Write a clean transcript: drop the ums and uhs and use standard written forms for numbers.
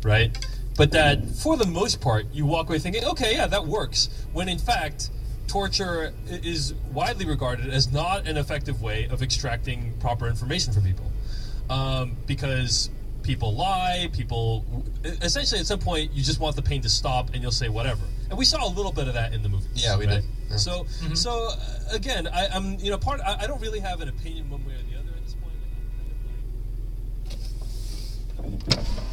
right? But that, for the most part, you walk away thinking, okay, yeah, that works. When in fact, torture is widely regarded as not an effective way of extracting proper information from people. Because people lie, essentially at some point you just want the pain to stop and you'll say whatever. And we saw a little bit of that in the movie. Yeah, we did. Yeah. So again, I'm I don't really have an opinion one way or the other at this point.